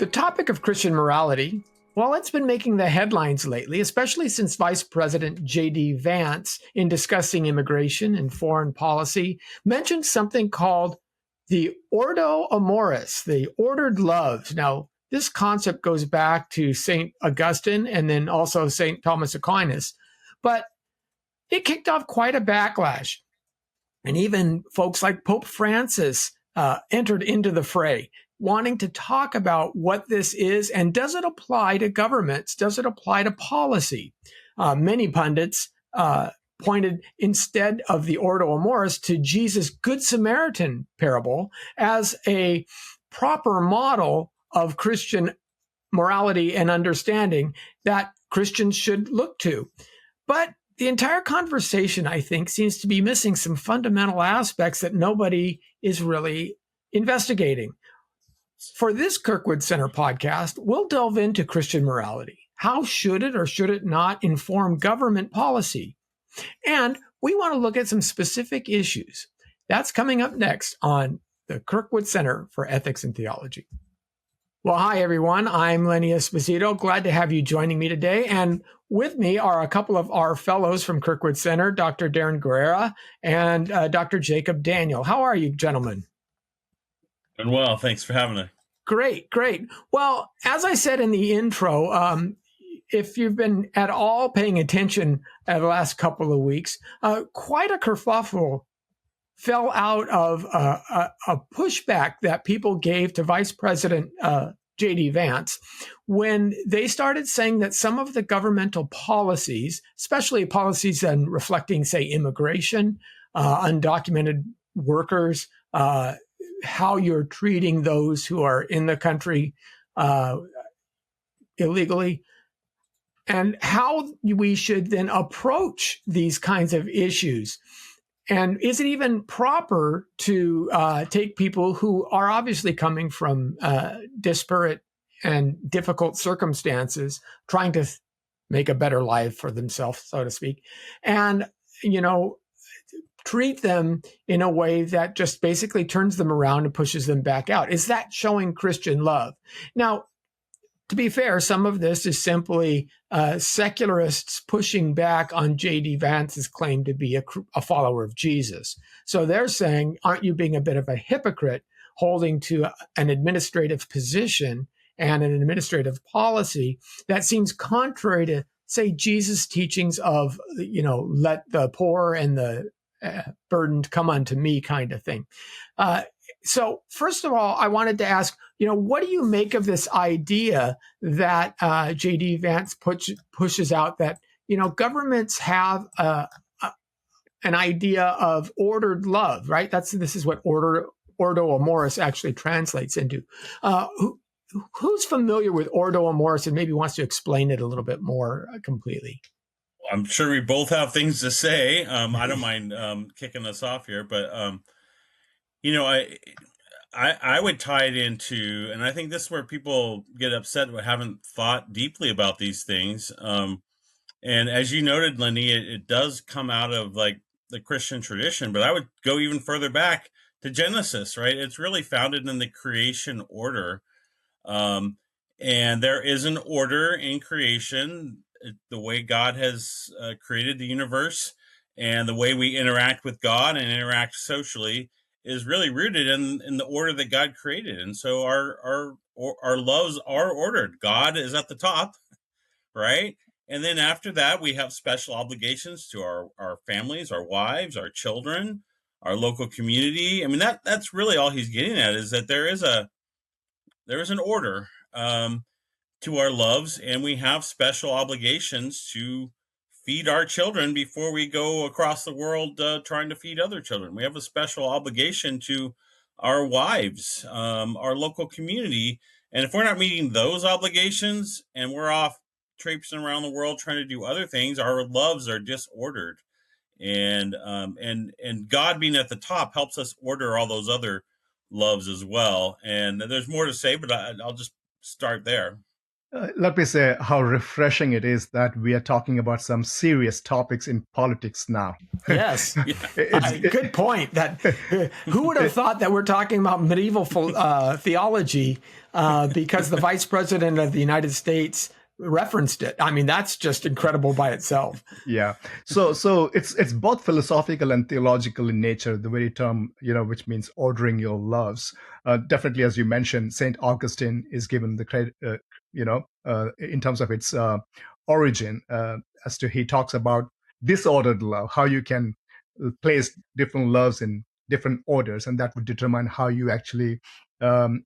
The topic of Christian morality, well, it's been making the headlines lately, especially since Vice President J.D. Vance, in discussing immigration and foreign policy, mentioned something called the Ordo Amoris, the ordered love. Now, this concept goes back to St. Augustine and then also St. Thomas Aquinas, but it kicked off quite a backlash. And even folks like Pope Francis entered into the fray, wanting to talk about what this is and does it apply to governments? Does it apply to policy? Many pundits pointed instead of the Ordo Amoris to Jesus' Good Samaritan parable as a proper model of Christian morality and understanding that Christians should look to. But the entire conversation, I think, seems to be missing some fundamental aspects that nobody is really investigating. For this Kirkwood Center podcast, we'll delve into Christian morality. How should it or should it not inform government policy? And we want to look at some specific issues. That's coming up next on the Kirkwood Center for Ethics and Theology. Well, hi, everyone. I'm Lenny Esposito. Glad to have you joining me today. And with me are a couple of our fellows from Kirkwood Center, Dr. Darren Guerrera and Dr. Jacob Daniel. How are you, gentlemen? Doing well. Thanks for having me. Great. Well, as I said in the intro, if you've been at all paying attention the last couple of weeks, quite a kerfuffle fell out of a pushback that people gave to Vice President J.D. Vance when they started saying that some of the governmental policies, especially policies on reflecting, say, immigration, undocumented workers, how you're treating those who are in the country illegally, and how we should then approach these kinds of issues. And is it even proper to take people who are obviously coming from disparate and difficult circumstances, trying to make a better life for themselves, so to speak, and, treat them in a way that just basically turns them around and pushes them back out? Is that showing Christian love? Now, to be fair, some of this is simply secularists pushing back on J.D. Vance's claim to be a follower of Jesus. So they're saying, aren't you being a bit of a hypocrite holding to an administrative position and an administrative policy that seems contrary to, say, Jesus' teachings of, let the poor and the burdened come unto me kind of thing. So first of all, I wanted to ask, what do you make of this idea that J.D. Vance pushes out that, governments have an idea of ordered love, right? This is what Ordo Amoris actually translates into. Who's familiar with Ordo Amoris and maybe wants to explain it a little bit more completely? I'm sure we both have things to say. I don't mind kicking us off here, but I would tie it into, and I think this is where people get upset who haven't thought deeply about these things. And as you noted, Lenny, it does come out of like the Christian tradition, but I would go even further back to Genesis, right? It's really founded in the creation order. And there is an order in creation, the way God has created the universe and the way we interact with God and interact socially is really rooted in the order that God created. And so our loves are ordered. God is at the top, right? And then after that, we have special obligations to our families, our wives, our children, our local community. I mean, that's really all he's getting at, is that there is an order to our loves, and we have special obligations to feed our children before we go across the world trying to feed other children. We have a special obligation to our wives, our local community. And if we're not meeting those obligations and we're off traipsing around the world trying to do other things, our loves are disordered. And God being at the top helps us order all those other loves as well. And there's more to say, but I'll just start there. Let me say how refreshing it is that we are talking about some serious topics in politics now. Yes. It's Good point. That who would have thought that we're talking about medieval theology because the vice president of the United States referenced it. I mean, that's just incredible by itself. Yeah. So it's both philosophical and theological in nature, the very term, which means ordering your loves. Definitely, as you mentioned, Saint Augustine is given the credit, in terms of its origin, as to he talks about disordered love, how you can place different loves in different orders, and that would determine how you actually, um,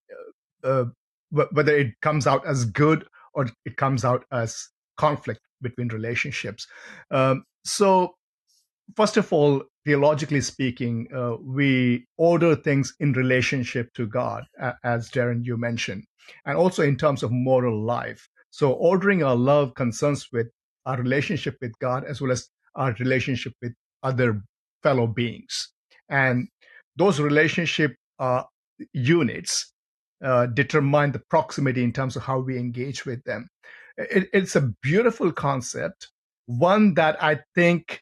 uh, whether it comes out as good or it comes out as conflict between relationships. So, first of all, theologically speaking, we order things in relationship to God, as Darren, you mentioned, and also in terms of moral life. So, ordering our love concerns with our relationship with God as well as our relationship with other fellow beings. And those relationship units determine the proximity in terms of how we engage with them. It's a beautiful concept, one that I think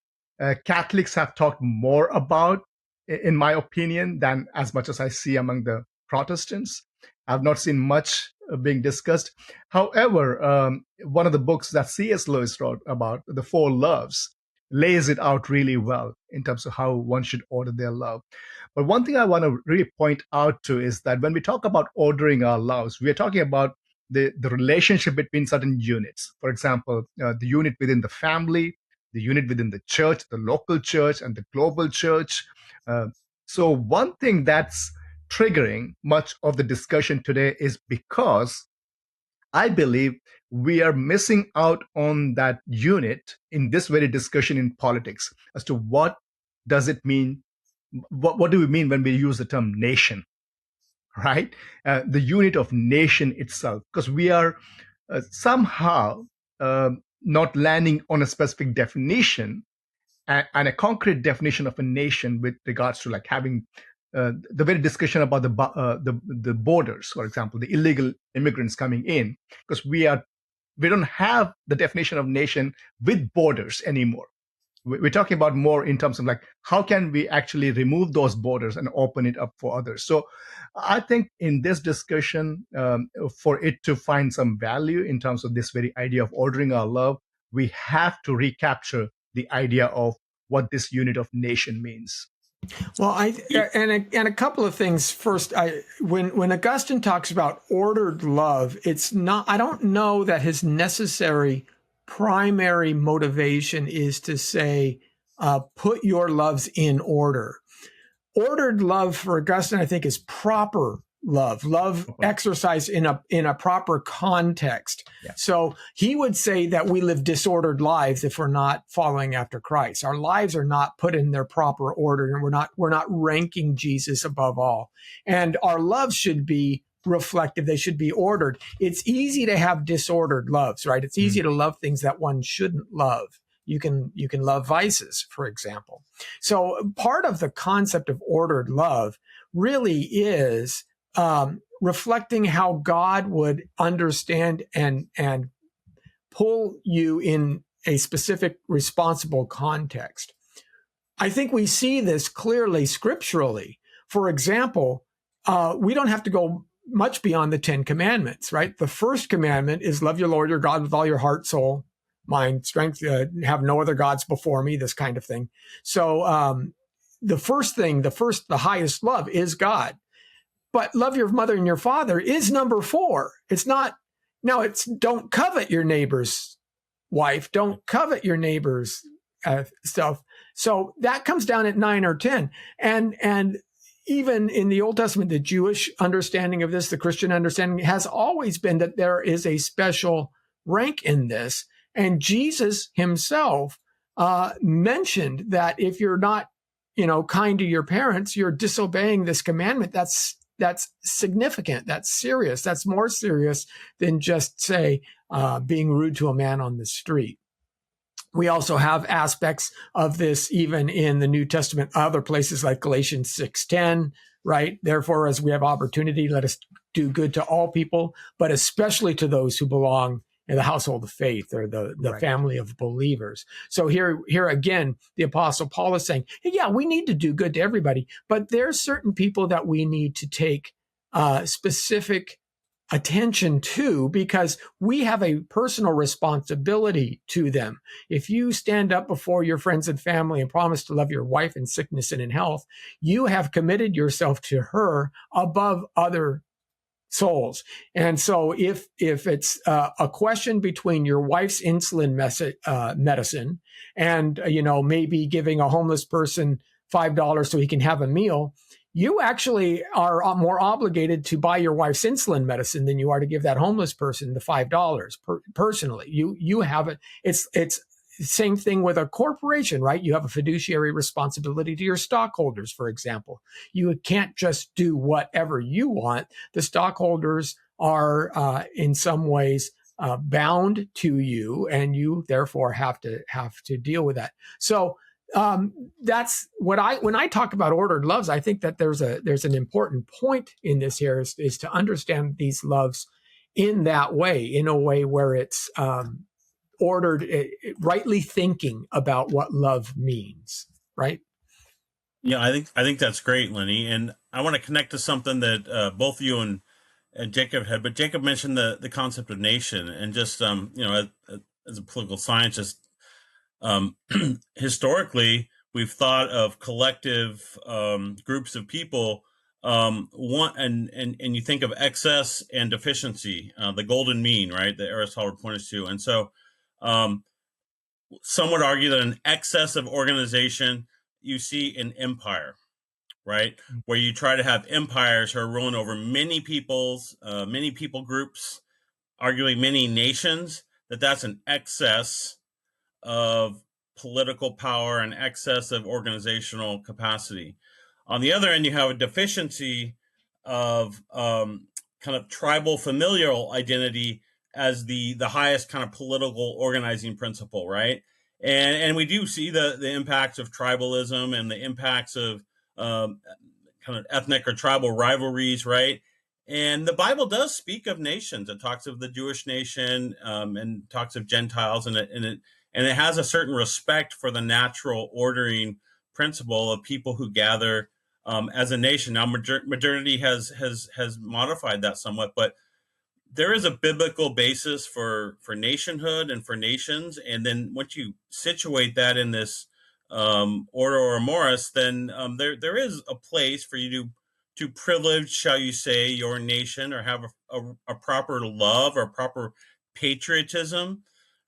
Catholics have talked more about, in my opinion, than as much as I see among the Protestants. I've not seen much being discussed. However, one of the books that C.S. Lewis wrote about, The Four Loves, lays it out really well in terms of how one should order their love. But one thing I want to really point out to is that when we talk about ordering our loves, we are talking about the relationship between certain units. For example, the unit within the family, the unit within the church, the local church, and the global church. So one thing that's triggering much of the discussion today is because I believe we are missing out on that unit in this very discussion in politics as to what does it mean. What do we mean when we use the term nation, right? The unit of nation itself, because we are somehow not landing on a specific definition and a concrete definition of a nation with regards to like having the very discussion about the borders, for example, the illegal immigrants coming in, because we don't have the definition of nation with borders anymore. We're talking about more in terms of like how can we actually remove those borders and open it up for others. So I think in this discussion, for it to find some value in terms of this very idea of ordering our love, we have to recapture the idea of what this unit of nation means. Well, and a couple of things. First, when Augustine talks about ordered love, it's not. I don't know that his necessary primary motivation is to say, put your loves in order. Ordered love for Augustine, I think, is proper love exercised in a proper context. Yeah. So he would say that we live disordered lives if we're not following after Christ. Our lives are not put in their proper order, and we're not ranking Jesus above all. And our loves should be reflective. They should be ordered. It's easy to have disordered loves, right? It's easy to love things that one shouldn't love. You can love vices, for example. So part of the concept of ordered love really is reflecting how God would understand and pull you in a specific responsible context. I think we see this clearly scripturally. For example, we don't have to go much beyond the 10 commandments, right? The first commandment is love your Lord your God with all your heart, soul, mind, strength, have no other gods before me, this kind of thing. So the highest love is God. But love your mother and your father is number 4. It's not, now it's don't covet your neighbor's wife, don't covet your neighbor's stuff. So that comes down at 9 or 10. And even in the Old Testament, the Jewish understanding of this, the Christian understanding has always been that there is a special rank in this. And Jesus himself mentioned that if you're not, kind to your parents, you're disobeying this commandment. That's significant. That's serious. That's more serious than just, say, being rude to a man on the street. We also have aspects of this even in the New Testament, other places like Galatians 6:10, right? Therefore, as we have opportunity, let us do good to all people, but especially to those who belong in the household of faith or the Right. family of believers. So here again, the Apostle Paul is saying, hey, yeah, we need to do good to everybody, but there's certain people that we need to take specific attention to, because we have a personal responsibility to them. If you stand up before your friends and family and promise to love your wife in sickness and in health, you have committed yourself to her above other souls. And so if it's a question between your wife's insulin medicine and, maybe giving a homeless person $5 so he can have a meal, you actually are more obligated to buy your wife's insulin medicine than you are to give that homeless person the $5 personally. You have it. It's same thing with a corporation, right? You have a fiduciary responsibility to your stockholders, for example. You can't just do whatever you want. The stockholders are in some ways bound to you, and you therefore have to deal with that. So that's what when I talk about ordered loves, I think that there's an important point in this here is to understand these loves in that way, in a way where it's ordered, rightly thinking about what love means, right? Yeah, I think that's great, Lenny. And I want to connect to something that both you and Jacob had, but Jacob mentioned the concept of nation, and just as a political scientist, historically we've thought of collective groups of people. And you think of excess and deficiency, the golden mean, right? That Aristotle pointed to, and so some would argue that an excess of organization you see in empire, right? Where you try to have empires who are ruling over many people groups, arguably many nations, that's an excess of political power and excess of organizational capacity. On the other end, you have a deficiency of kind of tribal familial identity as the highest kind of political organizing principle, right? And we do see the impacts of tribalism and the impacts of kind of ethnic or tribal rivalries, right? And the Bible does speak of nations. It talks of the Jewish nation and talks of Gentiles, and it has a certain respect for the natural ordering principle of people who gather as a nation. Now, modernity has modified that somewhat, but there is a biblical basis for nationhood and for nations. And then once you situate that in this Ordo or Amoris, then there is a place for you to privilege, shall you say, your nation, or have a proper love or proper patriotism,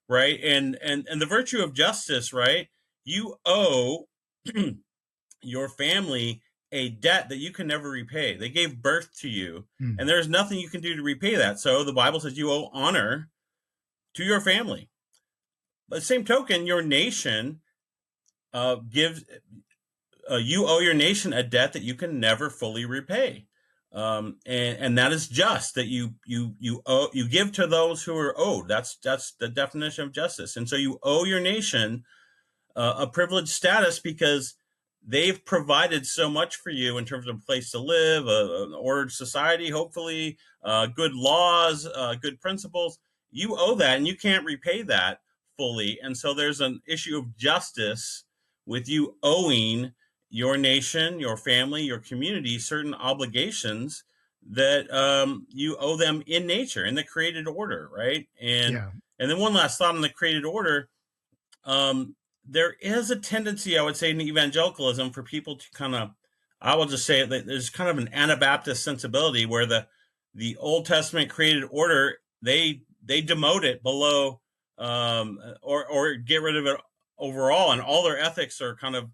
right? And the virtue of justice, right? You owe your family a debt that you can never repay. They gave birth to you, and there's nothing you can do to repay that. So the Bible says you owe honor to your family. But same token, your nation gives you owe your nation a debt that you can never fully repay, and that is just that you give to those who are owed. That's the definition of justice. And so you owe your nation a privileged status because they've provided so much for you in terms of a place to live, an ordered society, hopefully, good laws, good principles. You owe that, and you can't repay that fully. And so there's an issue of justice with you owing your nation, your family, your community certain obligations that you owe them in nature, in the created order, right? And then one last thought on the created order. There is a tendency, I would say, in evangelicalism for people to kind of, I will just say it, there's kind of an Anabaptist sensibility where the Old Testament created order, they demote it below or get rid of it overall, and all their ethics are kind of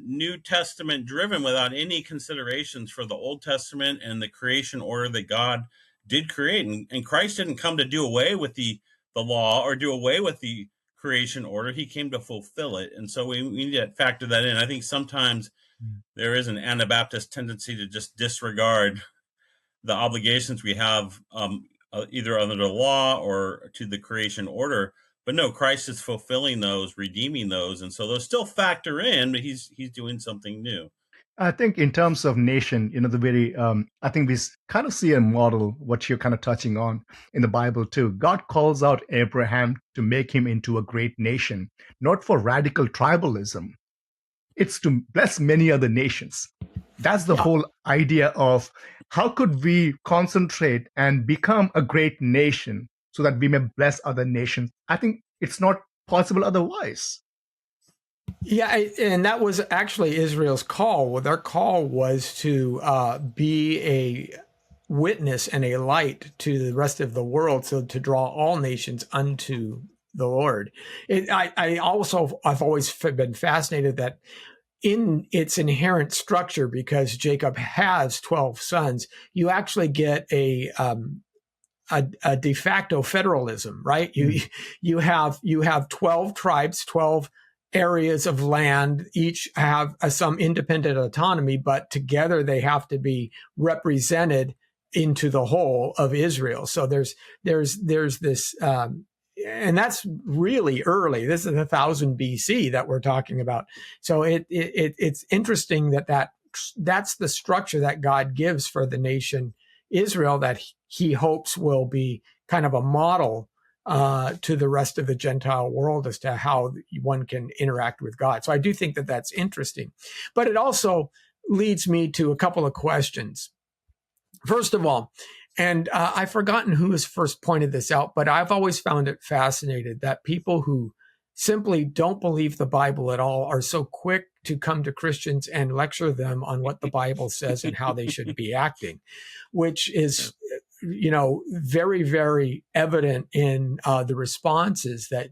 New Testament driven without any considerations for the Old Testament and the creation order that God did create. And Christ didn't come to do away with the law or do away with the creation order. He came to fulfill it. And so we need to factor that in. I think sometimes there is an Anabaptist tendency to just disregard the obligations we have either under the law or to the creation order. But no, Christ is fulfilling those, redeeming those. And so those still factor in, but he's doing something new. I think in terms of nation, the very, I think we kind of see a model, what you're kind of touching on in the Bible too. God calls out Abraham to make him into a great nation, not for radical tribalism. It's to bless many other nations. That's the whole idea of how could we concentrate and become a great nation so that we may bless other nations. I think it's not possible otherwise. Yeah, and that was actually Israel's call. Well, their call was to be a witness and a light to the rest of the world, so to draw all nations unto the Lord. I've always been fascinated that in its inherent structure, because Jacob has 12 sons, you actually get a de facto federalism, right? You have 12 tribes, 12 areas of land, each have some independent autonomy, but together they have to be represented into the whole of Israel. So there's this, and that's really early. This is 1000 BC that we're talking about. So it's interesting that's the structure that God gives for the nation Israel, that he hopes will be kind of a model to the rest of the Gentile world as to how one can interact with God. So I do think that that's interesting. But it also leads me to a couple of questions. First of all, and I've forgotten who has first pointed this out, but I've always found it fascinating that people who simply don't believe the Bible at all are so quick to come to Christians and lecture them on what the Bible says and how they should be acting, which is, very, very evident in the responses that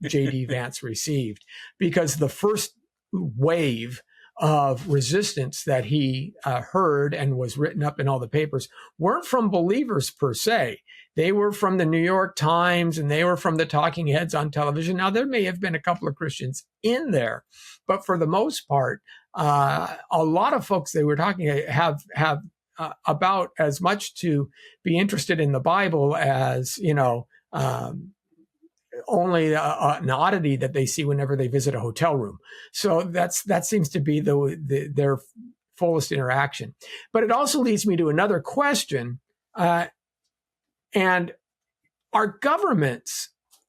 J.D. Vance received, because the first wave of resistance that he heard and was written up in all the papers weren't from believers per se. They were from the New York Times and they were from the talking heads on television. Now, there may have been a couple of Christians in there, but for the most part, a lot of folks they were talking have about as much to be interested in the Bible as, only an oddity that they see whenever they visit a hotel room. So that seems to be their fullest interaction. But it also leads me to another question. And are governments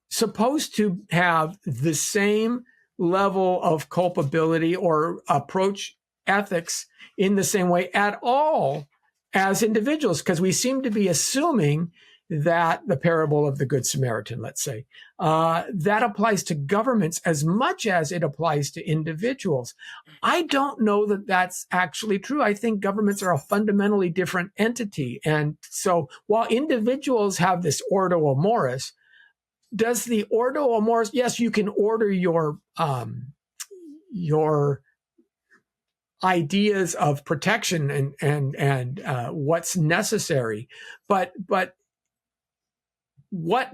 supposed to have the same level of culpability or approach ethics in the same way at all as individuals? Because we seem to be assuming that the parable of the Good Samaritan, let's say, that applies to governments as much as it applies to individuals. I don't know that that's actually true. I think governments are a fundamentally different entity. And so while individuals have this Ordo Amoris, does the Ordo Amoris, yes, you can order your ideas of protection and what's necessary, but what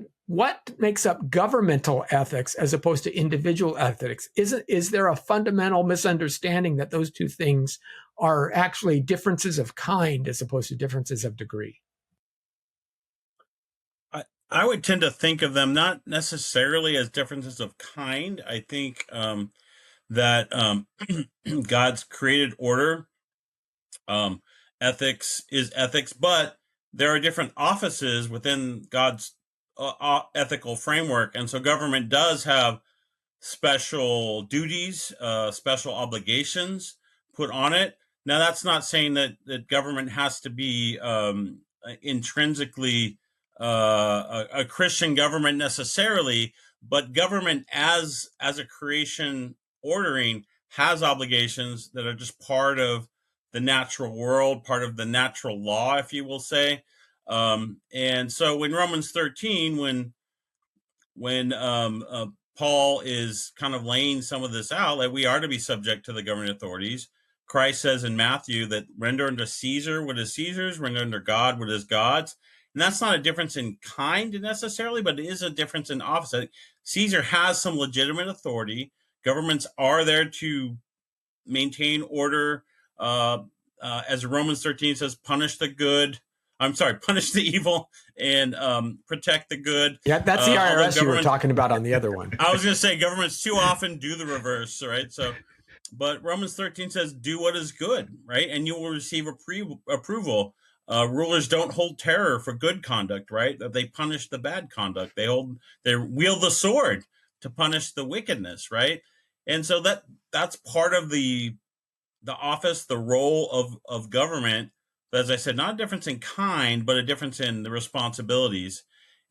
makes up governmental ethics as opposed to individual ethics? Is there a fundamental misunderstanding that those two things are actually differences of kind as opposed to differences of degree? I would tend to think of them not necessarily as differences of kind. I think that God's created order, ethics is ethics, but there are different offices within God's ethical framework. And so government does have special duties, special obligations put on it. Now, that's not saying that government has to be intrinsically a Christian government necessarily, but government as a creation ordering has obligations that are just part of the natural world, part of the natural law, if you will say. And so in Romans 13, when Paul is kind of laying some of this out, like we are to be subject to the governing authorities, Christ says in Matthew that render unto Caesar what is Caesar's, render unto God what is God's. And that's not a difference in kind necessarily, but it is a difference in office. Caesar has some legitimate authority. Governments are there to maintain order. As Romans 13 says, punish the evil and protect the good. Yeah, that's the IRS you were talking about on the other one. I was going to say governments too often do the reverse, right? So But Romans 13 says, do what is good, right? And you will receive approval. Rulers don't hold terror for good conduct, right? That they punish the bad conduct. They wield the sword to punish the wickedness, right? And so that's part of the office, the role of government. But as I said, not a difference in kind, but a difference in the responsibilities.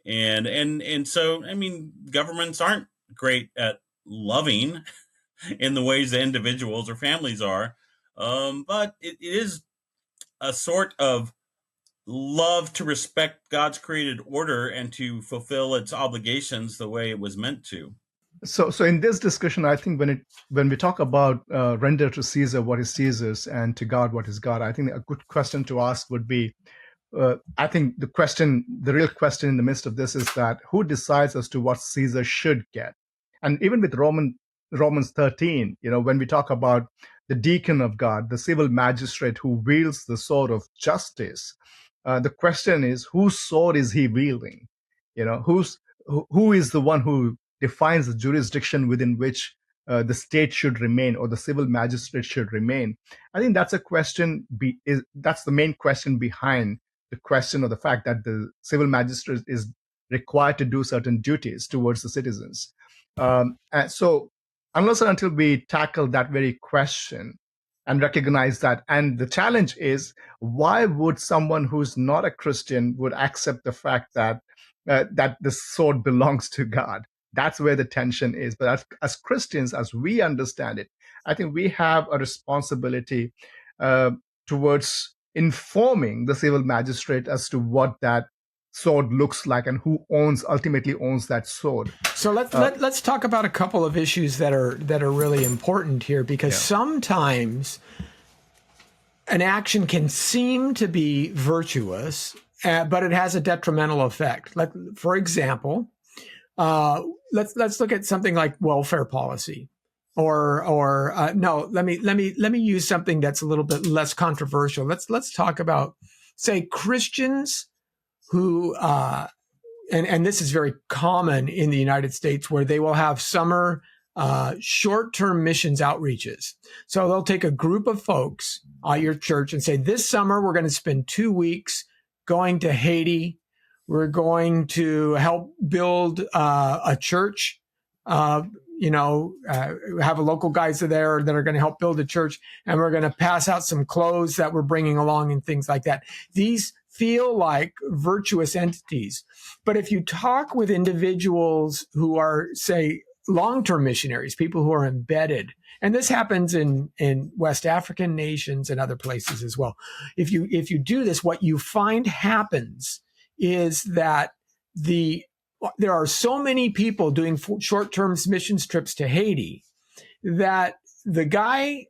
And so, I mean, governments aren't great at loving in the ways that individuals or families are. But it is a sort of love to respect God's created order and to fulfill its obligations the way it was meant to. So in this discussion, I think when we talk about render to Caesar what is Caesar's and to God what is God, I think a good question to ask would be, I think the real question in the midst of this is that who decides as to what Caesar should get? And even with Romans 13, when we talk about the deacon of God, the civil magistrate who wields the sword of justice, the question is, whose sword is he wielding? Who is the one who defines the jurisdiction within which the state should remain, or the civil magistrate should remain? I think that's a question. That's the main question behind the question, or the fact that the civil magistrate is required to do certain duties towards the citizens. And so, unless and until we tackle that very question and recognize that, and the challenge is, why would someone who's not a Christian would accept the fact that that the sword belongs to God? That's where the tension is. But as Christians, as we understand it, I think we have a responsibility towards informing the civil magistrate as to what that sword looks like and who ultimately owns that sword. So let's talk about a couple of issues that are really important here, because sometimes an action can seem to be virtuous, but it has a detrimental effect. Like, for example, let's look at something like welfare policy, or no, let me use something that's a little bit less controversial. Let's talk about, say, Christians who and this is very common in the United States, where they will have summer short-term missions outreaches. So they'll take a group of folks at your church and say, this summer we're going to spend 2 weeks going to Haiti. We're going to help build a church. Have a local guys there that are going to help build a church, and we're going to pass out some clothes that we're bringing along and things like that. These feel like virtuous entities. But if you talk with individuals who are, say, long-term missionaries, people who are embedded, and this happens in West African nations and other places as well. If you do this, what you find happens is that there are so many people doing short-term missions trips to Haiti that the guy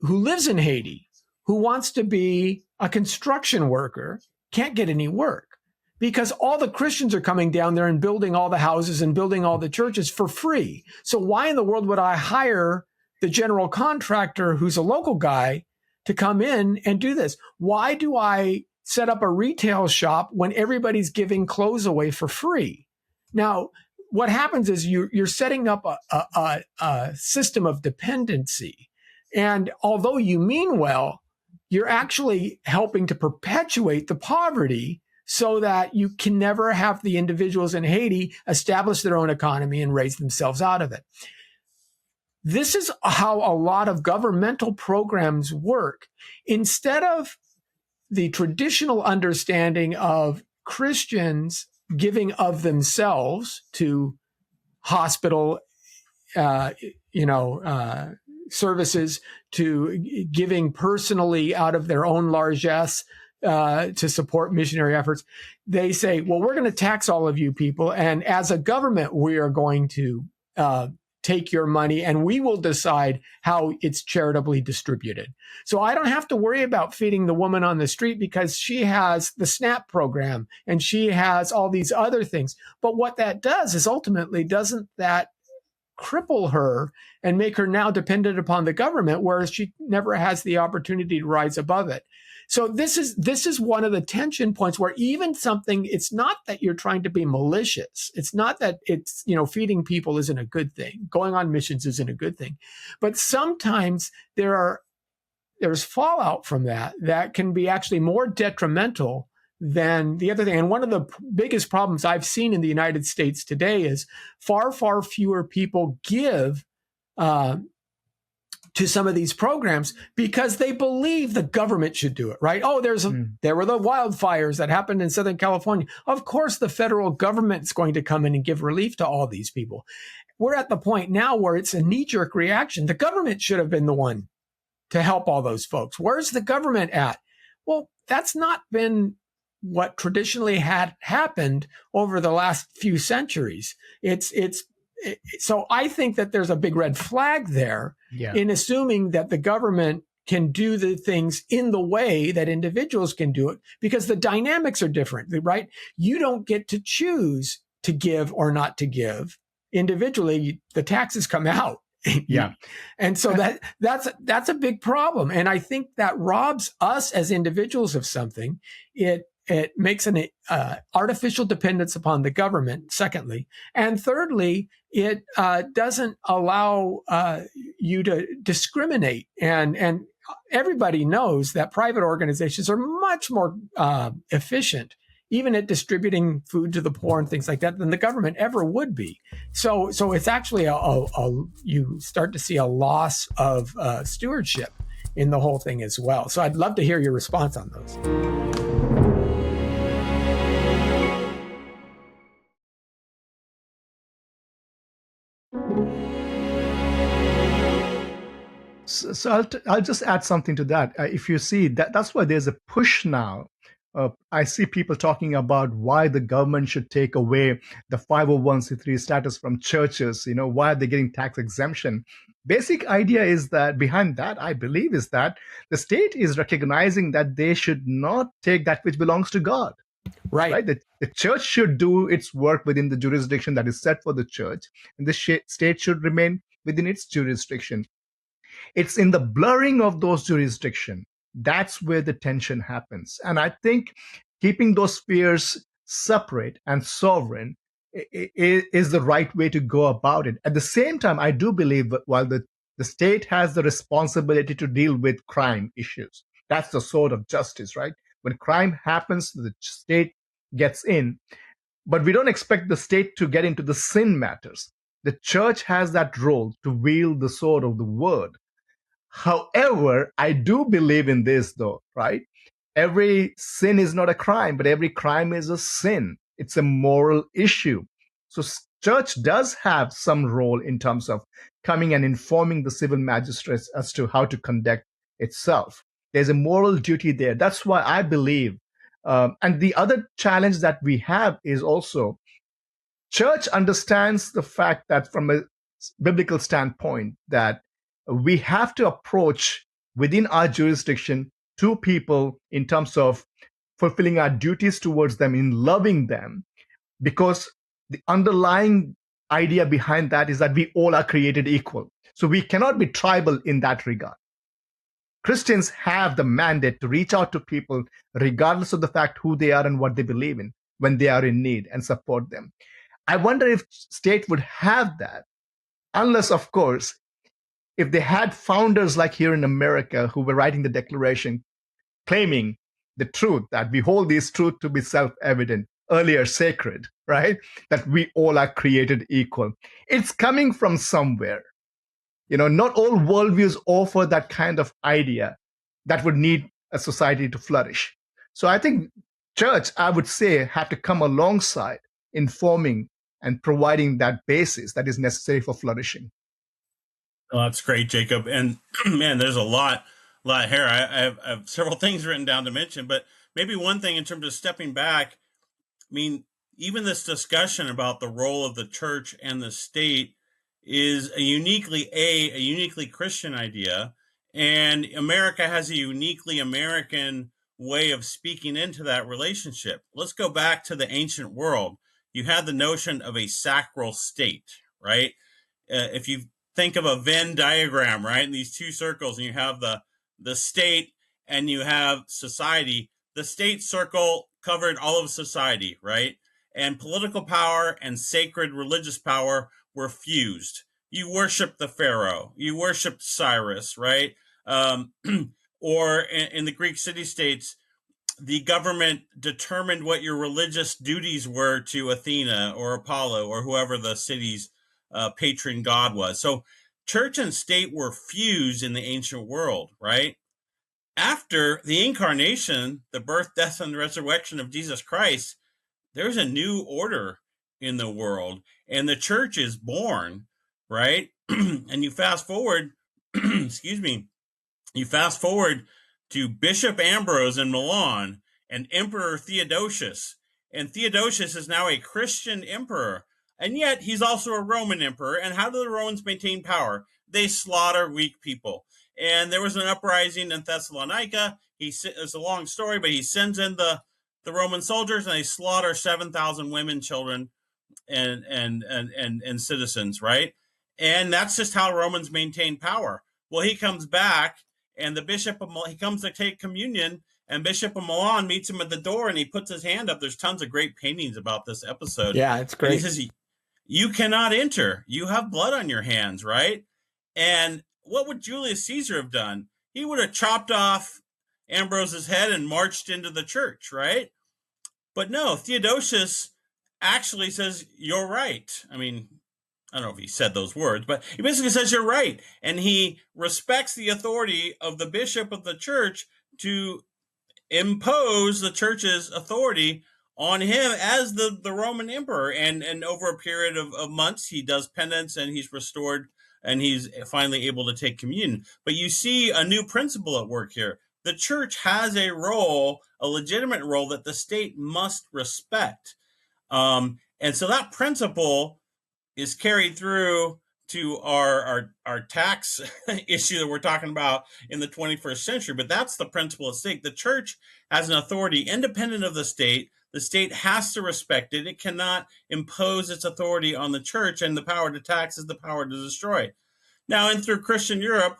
who lives in Haiti, who wants to be a construction worker, can't get any work, because all the Christians are coming down there and building all the houses and building all the churches for free. So why in the world would I hire the general contractor who's a local guy to come in and do this? Why do I set up a retail shop when everybody's giving clothes away for free? Now, what happens is you're setting up a system of dependency. And although you mean well, you're actually helping to perpetuate the poverty, so that you can never have the individuals in Haiti establish their own economy and raise themselves out of it. This is how a lot of governmental programs work. Instead of the traditional understanding of Christians giving of themselves to hospital, services, to giving personally out of their own largesse to support missionary efforts, they say, well, we're going to tax all of you people, and as a government, we are going to take your money, and we will decide how it's charitably distributed. So I don't have to worry about feeding the woman on the street because she has the SNAP program and she has all these other things. But what that does is, ultimately, doesn't that cripple her and make her now dependent upon the government, whereas she never has the opportunity to rise above it? So this is one of the tension points where even something, it's not that you're trying to be malicious. It's not that it's, feeding people isn't a good thing. Going on missions isn't a good thing. But sometimes there's fallout from that can be actually more detrimental than the other thing. And one of the biggest problems I've seen in the United States today is far, far fewer people give to some of these programs because they believe the government should do it, right? Oh, there were the wildfires that happened in Southern California. Of course, the federal government's going to come in and give relief to all these people. We're at the point now where it's a knee-jerk reaction. The government should have been the one to help all those folks. Where's the government at? Well, that's not been what traditionally had happened over the last few centuries. So I think that there's a big red flag there in assuming that the government can do the things in the way that individuals can do it, because the dynamics are different, right? You don't get to choose to give or not to give. Individually, the taxes come out. Yeah. And so that's a big problem. And I think that robs us as individuals of something. It makes an artificial dependence upon the government, secondly. And thirdly, it doesn't allow you to discriminate. And everybody knows that private organizations are much more efficient, even at distributing food to the poor and things like that, than the government ever would be. So it's actually you start to see a loss of stewardship in the whole thing as well. So I'd love to hear your response on those. So I'll just add something to that. If you see that's why there's a push now. I see people talking about why the government should take away the 501c3 status from churches. Why are they getting tax exemption? Basic idea is that behind that, I believe, is that the state is recognizing that they should not take that which belongs to God. Right? The church should do its work within the jurisdiction that is set for the church, and the state should remain within its jurisdiction. It's in the blurring of those jurisdictions that's where the tension happens. And I think keeping those spheres separate and sovereign is the right way to go about it. At the same time, I do believe that while the state has the responsibility to deal with crime issues, that's the sword of justice, right? When crime happens, the state gets in, but we don't expect the state to get into the sin matters. The church has that role to wield the sword of the word. However, I do believe in this, though, right? Every sin is not a crime, but every crime is a sin. It's a moral issue. So church does have some role in terms of coming and informing the civil magistrates as to how to conduct itself. There's a moral duty there. That's why I believe. And the other challenge that we have is also church understands the fact that from a biblical standpoint that we have to approach within our jurisdiction to people in terms of fulfilling our duties towards them, in loving them, because the underlying idea behind that is that we all are created equal. So we cannot be tribal in that regard. Christians have the mandate to reach out to people regardless of the fact who they are and what they believe in when they are in need, and support them. I wonder if state would have that, unless, of course, if they had founders like here in America who were writing the Declaration claiming the truth, that we hold this truth to be self-evident, earlier sacred, right? That we all are created equal. It's coming from somewhere. Not all worldviews offer that kind of idea that would need a society to flourish. So I think church, I would say, have to come alongside informing and providing that basis that is necessary for flourishing. Well, that's great, Jacob. And man, there's a lot here. I have several things written down to mention, but maybe one thing in terms of stepping back, even this discussion about the role of the church and the state is a uniquely Christian idea. And America has a uniquely American way of speaking into that relationship. Let's go back to the ancient world. You had the notion of a sacral state, right? If you think of a Venn diagram, right? And these two circles, and you have the state, and you have society. The state circle covered all of society, right? And political power and sacred religious power were fused. You worshiped the pharaoh, you worshiped Cyrus, right? Or in the Greek city-states, the government determined what your religious duties were to Athena or Apollo or whoever the city's patron god was. So church and state were fused in the ancient world, right? After the incarnation, the birth, death, and resurrection of Jesus Christ, there's a new order in the world, and the church is born, right? And you fast forward, excuse me, you fast forward to Bishop Ambrose in Milan and Emperor Theodosius. And Theodosius is now a Christian emperor. And yet he's also a Roman emperor. And how do the Romans maintain power? They slaughter weak people. And there was an uprising in Thessalonica. It's a long story, but he sends in the Roman soldiers, and they slaughter 7,000 women, children, and citizens, right? And that's just how Romans maintain power. Well, he comes back, and he comes to take communion, and Bishop of Milan meets him at the door, and he puts his hand up. There's tons of great paintings about this episode. Yeah, it's great. And he says, "You cannot enter. You have blood on your hands," right? And what would Julius Caesar have done? He would have chopped off Ambrose's head and marched into the church, right? But no, Theodosius actually says, "You're right." I mean, I don't know if he said those words, but he basically says, "You're right." And he respects the authority of the bishop of the church to impose the church's authority on him as the Roman emperor. And over a period of months, he does penance, and he's restored, and he's finally able to take communion. But you see a new principle at work here. The church has a role, a legitimate role, that the state must respect. And so that principle is carried through to our tax issue that we're talking about in the 21st century. But that's the principle at stake. The church has an authority independent of the state. The state has to respect it. It cannot impose its authority on the church, and the power to tax is the power to destroy. Now, in through Christian Europe,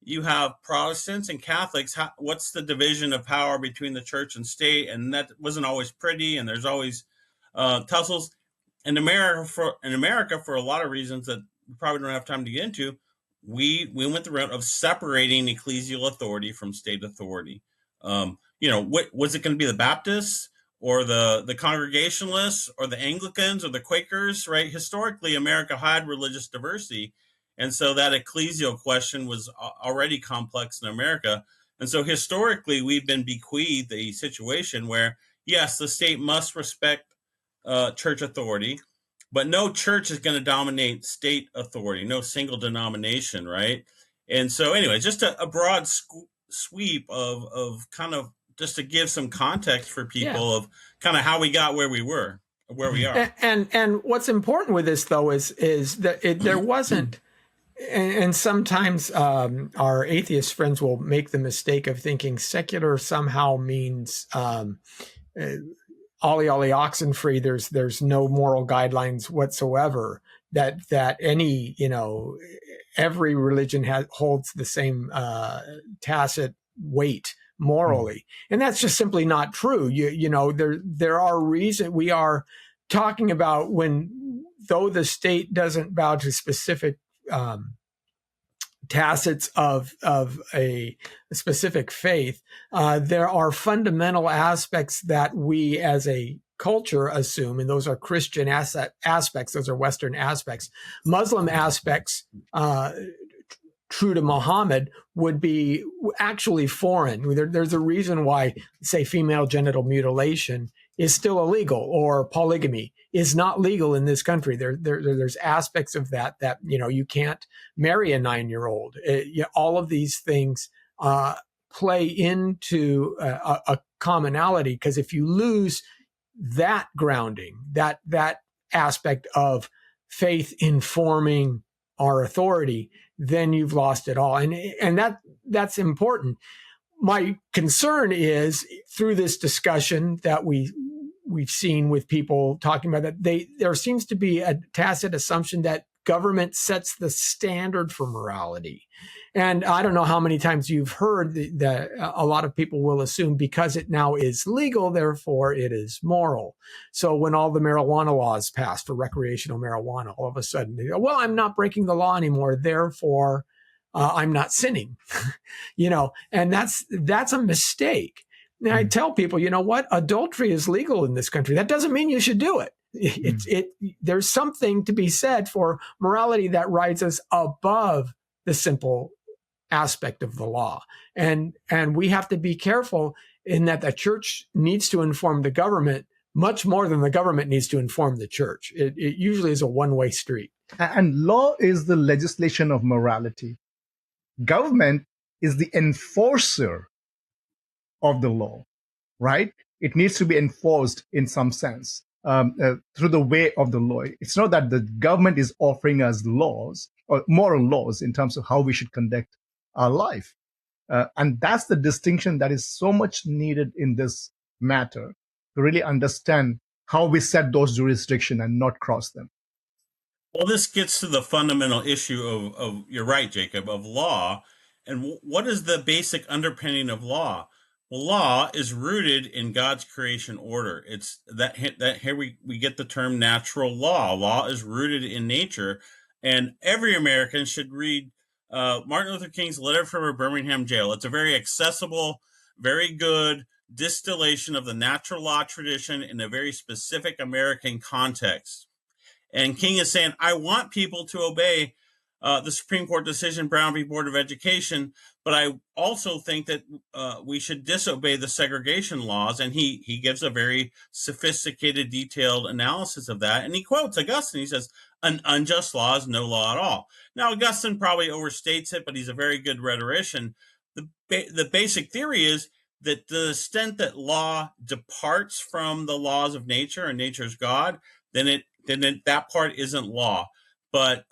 you have Protestants and Catholics. What's the division of power between the church and state? And that wasn't always pretty, and there's always tussles. In America, for a lot of reasons that we probably don't have time to get into, we went the route of separating ecclesial authority from state authority. What was it going to be? The Baptists or the Congregationalists or the Anglicans or the Quakers, right? Historically, America had religious diversity. And so that ecclesial question was already complex in America. And so historically, we've been bequeathed a situation where, yes, the state must respect church authority, but no church is going to dominate state authority, no single denomination, right? And so anyway, just a broad sweep of kind of just to give some context for people of kind of how we got where we are. And what's important with this, though, is that there wasn't, and sometimes our atheist friends will make the mistake of thinking secular somehow means ollie oxen free. There's no moral guidelines whatsoever. That any every religion holds the same tacit weight morally, and that's just simply not true. There are reasons we are talking about though the state doesn't bow to specific tacits of a specific faith, there are fundamental aspects that we as a culture assume, and those are Christian aspects, those are Western aspects. Muslim aspects, true to Muhammad, would be actually foreign. There's a reason why, say, female genital mutilation is still illegal, or polygamy is not legal in this country. There's aspects of that you can't marry a 9-year-old. All of these things play into a commonality, because if you lose that grounding, that aspect of faith informing our authority, then you've lost it all. And that's important. My concern is, through this discussion that we've seen with people talking about that, there seems to be a tacit assumption that government sets the standard for morality. And I don't know how many times you've heard that a lot of people will assume because it now is legal, therefore it is moral. So when all the marijuana laws passed for recreational marijuana, all of a sudden, they go, well, I'm not breaking the law anymore, therefore I'm not sinning. And that's a mistake. And I tell people, you know what? Adultery is legal in this country. That doesn't mean you should do it. There's something to be said for morality that rises above the simple aspect of the law. And we have to be careful in that the church needs to inform the government much more than the government needs to inform the church. It usually is a one-way street. And law is the legislation of morality. Government is the enforcer of the law, right? It needs to be enforced in some sense through the way of the law. It's not that the government is offering us laws or moral laws in terms of how we should conduct our life. And that's the distinction that is so much needed in this matter to really understand how we set those jurisdictions and not cross them. Well, this gets to the fundamental issue of you're right, Jacob, of law. And what is the basic underpinning of law? Well, law is rooted in God's creation order. It's that here we get the term natural law. Law is rooted in nature. And every American should read Martin Luther King's Letter from a Birmingham Jail. It's a very accessible, very good distillation of the natural law tradition in a very specific American context. And King is saying, I want people to obey the Supreme Court decision, Brown v. Board of Education, but I also think that we should disobey the segregation laws. And he gives a very sophisticated, detailed analysis of that. And he quotes Augustine. He says, an unjust law is no law at all. Now, Augustine probably overstates it, but he's a very good rhetorician. The basic theory is that to the extent that law departs from the laws of nature and nature's God, then that part isn't law. But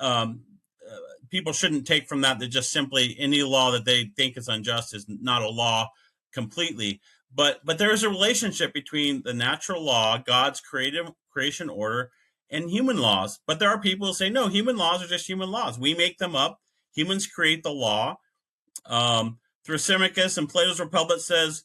people shouldn't take from that just simply any law that they think is unjust is not a law completely. But there is a relationship between the natural law, God's creation order, and human laws. But there are people who say, no, human laws are just human laws. We make them up. Humans create the law. Thrasymachus in Plato's Republic says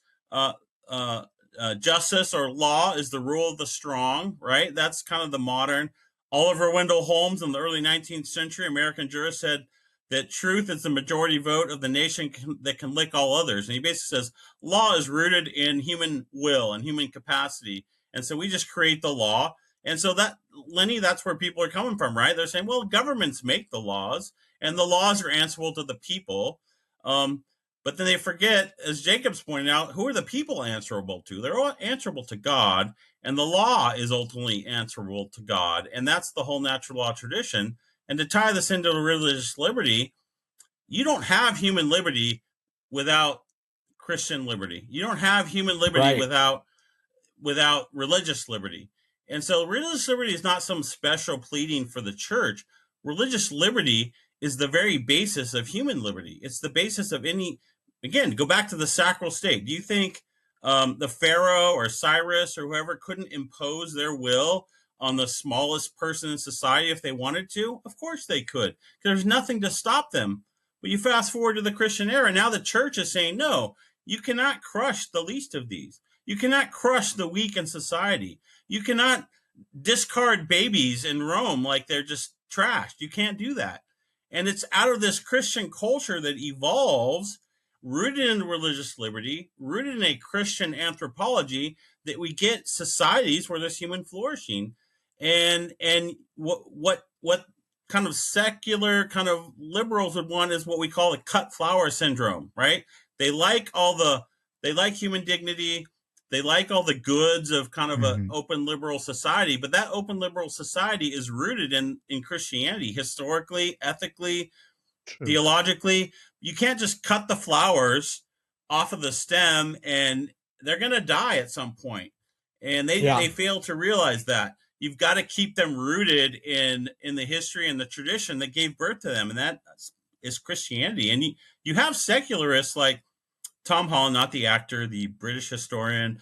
justice or law is the rule of the strong, right? That's kind of the modern. Oliver Wendell Holmes in the early 19th century, American jurist, said that truth is the majority vote of the nation that can lick all others. And he basically says law is rooted in human will and human capacity. And so we just create the law. And so that, Lenny, that's where people are coming from, right? They're saying, well, governments make the laws and the laws are answerable to the people. But then they forget, as Jacob's pointed out, who are the people answerable to? They're all answerable to God, and the law is ultimately answerable to God. And that's the whole natural law tradition. And to tie this into religious liberty, you don't have human liberty without Christian liberty. You don't have human liberty without religious liberty. And so religious liberty is not some special pleading for the church. Religious liberty is the very basis of human liberty. It's the basis of any. Again, go back to the sacral state. Do you think the Pharaoh or Cyrus or whoever couldn't impose their will on the smallest person in society if they wanted to? Of course they could. There's nothing to stop them. But you fast forward to the Christian era. Now the church is saying, no, you cannot crush the least of these. You cannot crush the weak in society. You cannot discard babies in Rome like they're just trashed. You can't do that. And it's out of this Christian culture that evolves, rooted in religious liberty, rooted in a Christian anthropology, that we get societies where there's human flourishing. And what kind of secular kind of liberals would want is what we call the cut flower syndrome, right? They like human dignity. They like all the goods of kind of an open liberal society, but that open liberal society is rooted in Christianity, historically, ethically, theologically. You can't just cut the flowers off of the stem and they're going to die at some point. And they fail to realize that. You've got to keep them rooted in the history and the tradition that gave birth to them. And that is Christianity. And you have secularists like Tom Holland, not the actor, the British historian,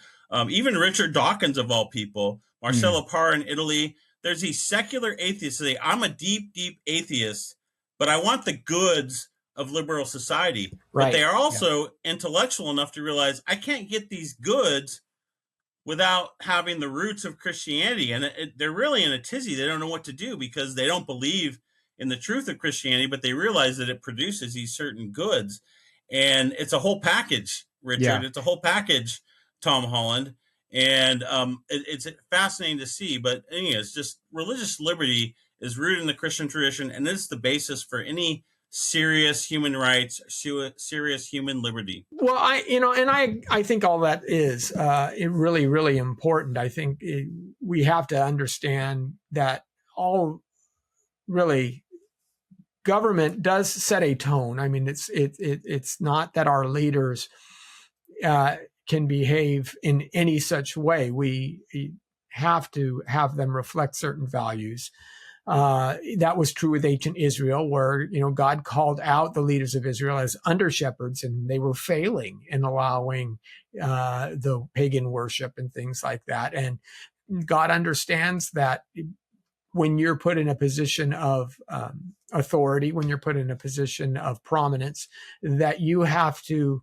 even Richard Dawkins of all people, Marcello Parr in Italy. there's these secular atheists who say, I'm a deep, deep atheist, but I want the goods of liberal society. Right. But they are also intellectual enough to realize I can't get these goods without having the roots of Christianity. And they're really in a tizzy. They don't know what to do because they don't believe in the truth of Christianity, but they realize that it produces these certain goods. And it's a whole package, Richard. Yeah. It's a whole package, Tom Holland. And it's fascinating to see. But anyways, just religious liberty is rooted in the Christian tradition, and it's the basis for any serious human rights, serious human liberty. Well, I think all that is really, really important. I think we have to understand that all really government does set a tone. I mean, it's not that our leaders can behave in any such way. We have to have them reflect certain values. That was true with ancient Israel, where, God called out the leaders of Israel as under shepherds, and they were failing in allowing the pagan worship and things like that. And God understands that when you're put in a position of authority, when you're put in a position of prominence, that you have to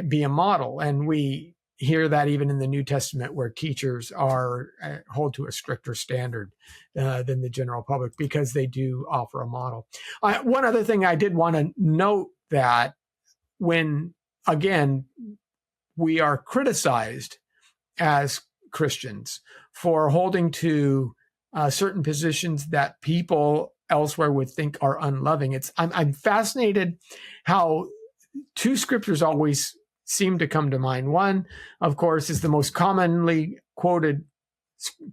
be a model. And we hear that even in the New Testament, where teachers are hold to a stricter standard than the general public, because they do offer a model. One other thing I did want to note, that when, again, we are criticized as Christians for holding to certain positions that people elsewhere would think are unloving, I'm fascinated how two scriptures always seem to come to mind. One, of course, is the most commonly quoted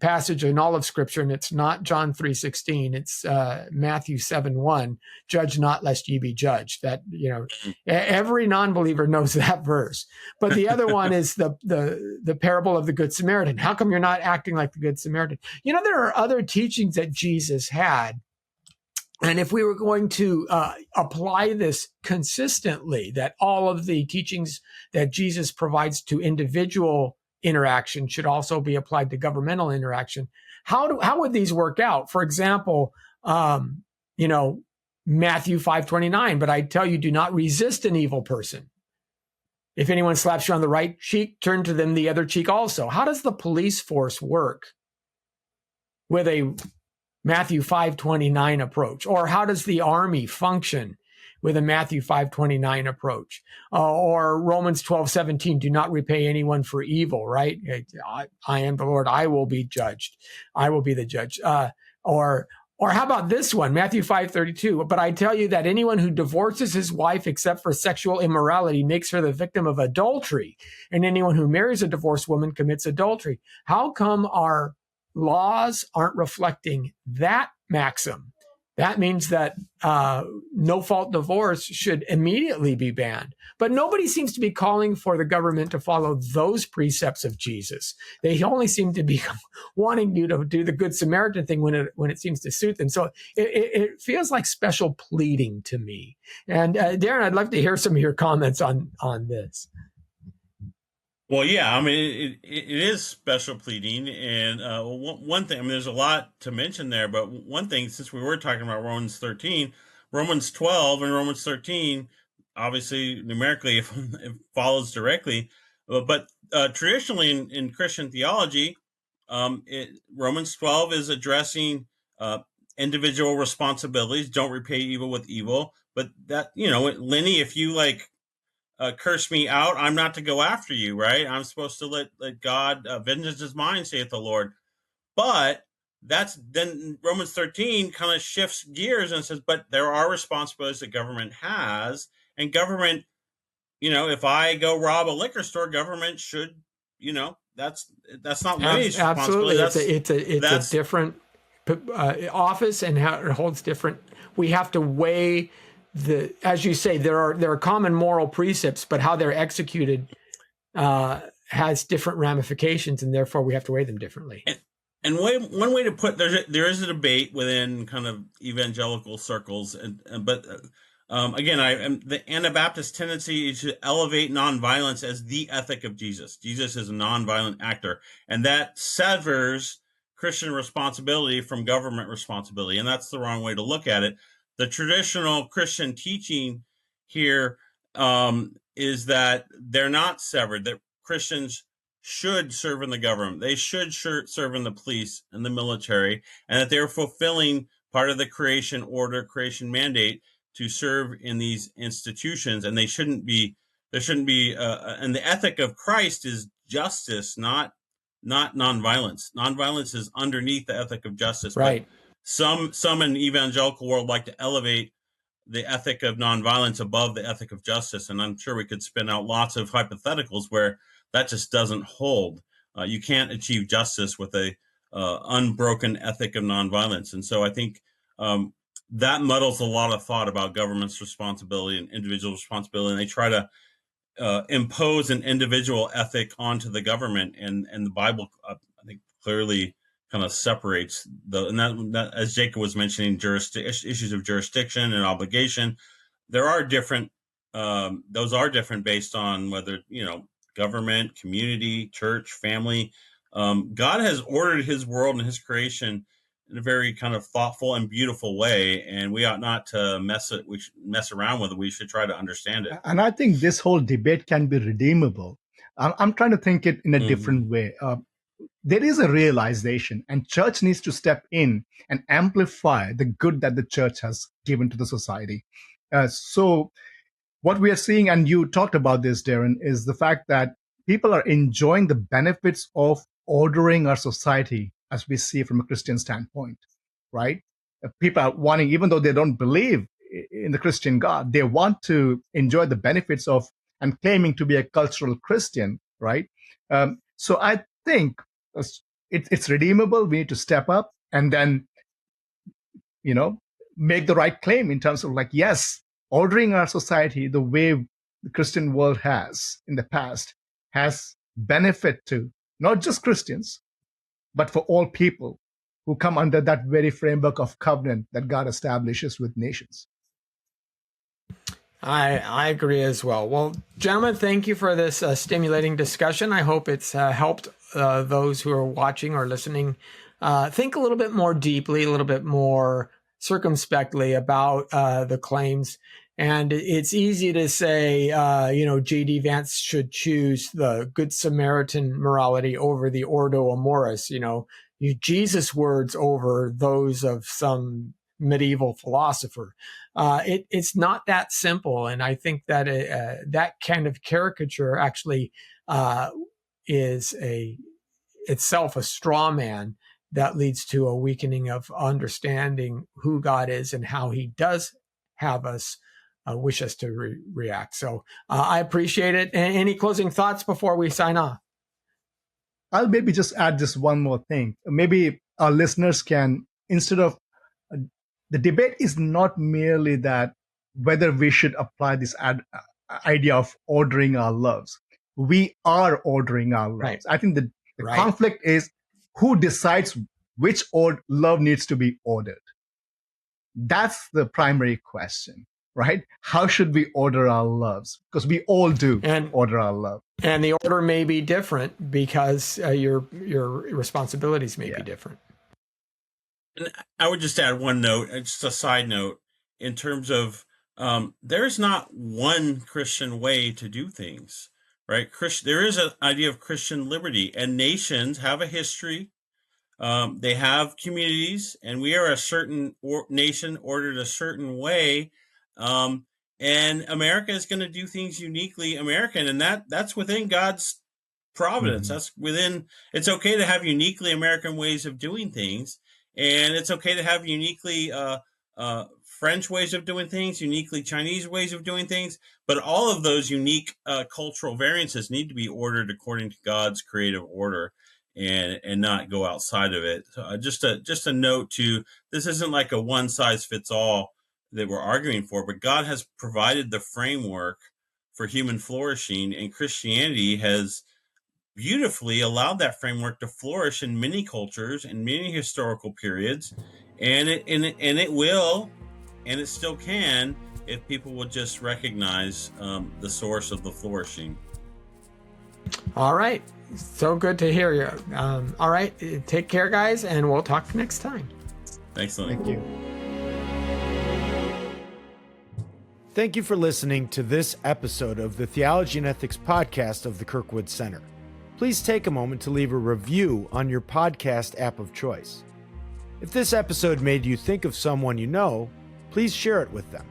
passage in all of Scripture, and it's not John 3:16. It's Matthew 7:1. Judge not, lest ye be judged. That every non-believer knows that verse. But the other one is the parable of the Good Samaritan. How come you're not acting like the Good Samaritan? There are other teachings that Jesus had. And if we were going to apply this consistently, that all of the teachings that Jesus provides to individual interaction should also be applied to governmental interaction, how would these work out? For example, Matthew 5:29, but I tell you, do not resist an evil person. If anyone slaps you on the right cheek, turn to them the other cheek also. How does the police force work with a Matthew 5:29 approach? Or how does the army function with a Matthew 5:29 approach? Or Romans 12:17, do not repay anyone for evil, right? I am the Lord, I will be judged. I will be the judge. Or how about this one, Matthew 5:32, but I tell you that anyone who divorces his wife except for sexual immorality makes her the victim of adultery, and anyone who marries a divorced woman commits adultery. How come our laws aren't reflecting that maxim? That means that no-fault divorce should immediately be banned. But nobody seems to be calling for the government to follow those precepts of Jesus. They only seem to be wanting you to do the Good Samaritan thing when it seems to suit them. So it feels like special pleading to me. And Darren, I'd love to hear some of your comments on this. Well, yeah, I mean, it is special pleading. And one thing, I mean, there's a lot to mention there, but one thing, since we were talking about Romans 13, Romans 12 and Romans 13, obviously, numerically, it follows directly. But traditionally in Christian theology, Romans 12 is addressing individual responsibilities. Don't repay evil with evil. But that, Lenny, if you curse me out, I'm not to go after you, right? I'm supposed to let God, vengeance is mine, saith the Lord. But then Romans 13 kind of shifts gears and says, but there are responsibilities that government has, and government, if I go rob a liquor store, government should, that's not Lenny's responsibility. Absolutely, it's a different office, and how it holds different. We have to weigh as you say, there are common moral precepts, but how they're executed has different ramifications, and therefore we have to weigh them differently. And one way to put there is a debate within kind of evangelical circles, but again, the Anabaptist tendency is to elevate nonviolence as the ethic of Jesus. Jesus is a nonviolent actor, and that severs Christian responsibility from government responsibility, and that's the wrong way to look at it. The traditional Christian teaching here is that they're not severed, that Christians should serve in the government, they should serve in the police and the military, and that they're fulfilling part of the creation order, creation mandate to serve in these institutions, and there shouldn't be, and the ethic of Christ is justice, not nonviolence. Nonviolence is underneath the ethic of justice. Right. But some in the evangelical world like to elevate the ethic of nonviolence above the ethic of justice, and I'm sure we could spin out lots of hypotheticals where that just doesn't hold. You can't achieve justice with a unbroken ethic of nonviolence, and so I think that muddles a lot of thought about government's responsibility and individual responsibility, and they try to impose an individual ethic onto the government, and the Bible, I think, clearly kind of separates and that as Jacob was mentioning, issues of jurisdiction and obligation. There are different; those are different based on whether government, community, church, family. God has ordered His world and His creation in a very kind of thoughtful and beautiful way, and we ought not to we should mess around with it. We should try to understand it. And I think this whole debate can be redeemable. I'm trying to think it in a different way. There is a realization, and church needs to step in and amplify the good that the church has given to the society. So what we are seeing, and you talked about this, Darren, is the fact that people are enjoying the benefits of ordering our society as we see from a Christian standpoint, right? People are wanting, even though they don't believe in the Christian God, they want to enjoy the benefits of and claiming to be a cultural Christian, right? So I think it's redeemable. We need to step up and then, make the right claim in terms of yes, ordering our society the way the Christian world has in the past has benefit to not just Christians, but for all people who come under that very framework of covenant that God establishes with nations. I agree as well. Well, gentlemen, thank you for this stimulating discussion. I hope it's helped those who are watching or listening think a little bit more deeply, a little bit more circumspectly about the claims. And it's easy to say, J.D. Vance should choose the Good Samaritan morality over the Ordo Amoris, Jesus' words over those of some medieval philosopher. It's not that simple. And I think that that kind of caricature actually is itself a straw man that leads to a weakening of understanding who God is and how He does have us wish us to react. So I appreciate it. Any closing thoughts before we sign off? I'll maybe just add just one more thing. Maybe our listeners can, instead of the debate is not merely that whether we should apply this idea of ordering our loves. We are ordering our loves. Right. I think the conflict is who decides which love needs to be ordered. That's the primary question, right? How should we order our loves? Because we all do order our love. And the order may be different because your responsibilities may be different. And I would just add one note, just a side note, in terms of there is not one Christian way to do things, right? There is an idea of Christian liberty, and nations have a history. They have communities, and we are a certain nation ordered a certain way. And America is going to do things uniquely American, and that's within God's providence. Mm-hmm. That's within. It's okay to have uniquely American ways of doing things. And it's okay to have uniquely French ways of doing things, uniquely Chinese ways of doing things, but all of those unique cultural variances need to be ordered according to God's creative order and not go outside of it. So just a note to, this isn't like a one size fits all that we're arguing for, but God has provided the framework for human flourishing, and Christianity has beautifully allowed that framework to flourish in many cultures and many historical periods, and it will, and it still can, if people will just recognize the source of the flourishing. All right. So good to hear you. All right. Take care, guys, and we'll talk next time. Thanks, Lenny. Thank you. Thank you for listening to this episode of the Theology and Ethics podcast of the Kirkwood Center. Please take a moment to leave a review on your podcast app of choice. If this episode made you think of someone you know, please share it with them.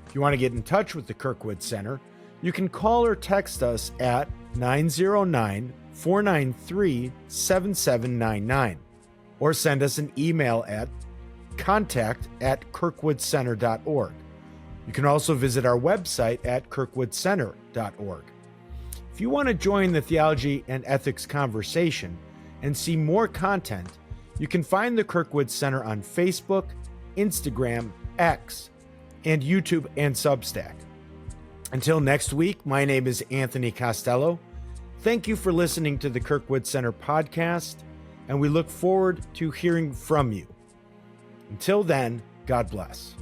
If you want to get in touch with the Kirkwood Center, you can call or text us at 909-493-7799 or send us an email at contact@kirkwoodcenter.org. You can also visit our website at kirkwoodcenter.org. If you want to join the theology and ethics conversation and see more content, you can find the Kirkwood Center on Facebook, Instagram, X, and YouTube and Substack. Until next week, my name is Anthony Costello. Thank you for listening to the Kirkwood Center podcast, and we look forward to hearing from you. Until then, God bless.